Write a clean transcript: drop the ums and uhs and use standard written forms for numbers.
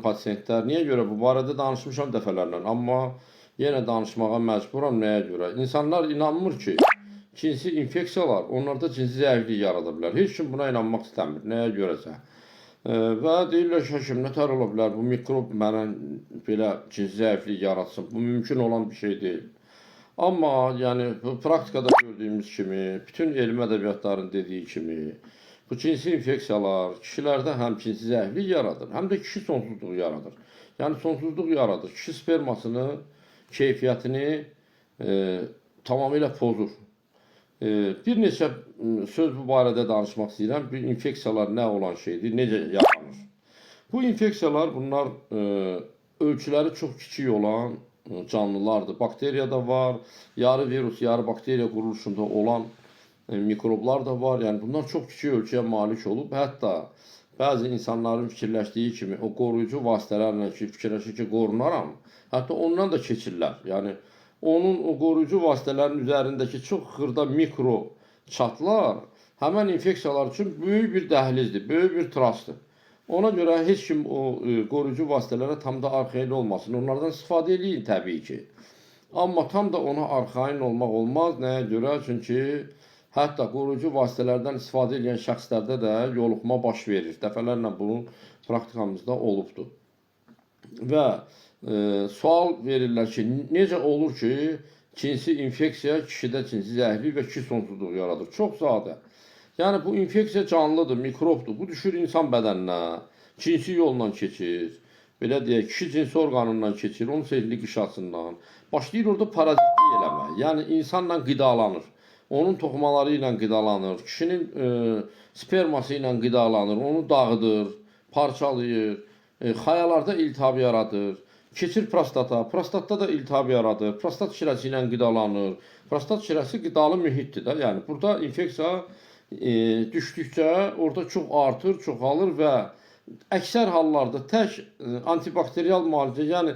Pasientlər. Niyə görə? Bu barədə danışmışam dəfələrlə, amma yenə danışmağa məcburam. Nəyə görə? İnsanlar inanmır ki, cinsi infeksiyalar onlarda cinsi zəiflik yarada bilər. Heç kim buna inanmaq istəmir. Nəyə görəsə. Və deyirlər ki, həkim, nətər ola bilər? Bu mikrob mənə belə cinsi zəiflik yaratsın. Bu mümkün olan bir şey deyil. Amma yəni bu praktikada gördüyümüz kimi, bütün elmi ədəbiyyatların dediyi kimi, bu cinsi infeksiyalar kişilərdə həm cinsi zəiflik yaradır, həm də kişi sonsuzluğu yaradır. Yəni sonsuzluq yaradır. Kişi spermasını, keyfiyyətini tamamilə pozur. Bir neçə söz bu barədə danışmaq istəyirəm. Bir infeksiyalar nə olan şeydir, necə yaranır? Bu infeksiyalar bunlar ölçüləri çox kiçik olan canlılardır. Bakteriya da var, yarı virus, yarı bakteriya quruluşunda olan mikroblar da var. Yəni bunlar çox kiçik ölçüyə malik olub. Hətta bəzi insanların fikirləşdiyi kimi o qoruyucu vasitələrlə ki, fikirləşir ki, qorunaram, hətta ondan da keçirlər. Yəni onun o qoruyucu vasitələrin üzərindəki çox xırda mikro çatlar həmən infeksiyalar üçün böyük bir dəhlizdir, böyük bir trasdır. Ona görə heç kim o qoruyucu vasitələrə tam da arxain olmasın. Onlardan istifadə edin təbii ki. Amma tam da ona arxain olmaq olmaz. Nəyə görə? Çünki hətta qoruyucu vasitələrdən istifadə edən şəxslərdə də yoluxma baş verir. Dəfələrlə bunun praktikamızda olubdur. Və sual verirlər ki, necə olur ki, cinsi infeksiya kişidə cinsi zəiflik və kişi sonsuzluq yaradır? Çox sadə. Yəni bu infeksiya canlıdır, mikrobdur. Bu düşür insan bədəninə, cinsi yolla keçir. Belə deyək, kişi cinsi orqanından keçir, onun sehirli qişasından. Başlayır orada parazitlik eləmək. Yəni insanla qidalanır. Onun toxumaları ilə qidalanır. Kişinin sperması ilə qidalanır. Onu dağıdır, parçalayır. Xayalarda iltihab yaradır. Keçir prostata. Prostatda da iltihab yaradır. Prostat şirəsi ilə qidalanır. Prostat şirəsi qidalı mühitdir də. Yəni burada infeksiya düşdükcə orada çox artır, çoxalır və əksər hallarda tək antibakterial müalicə, yəni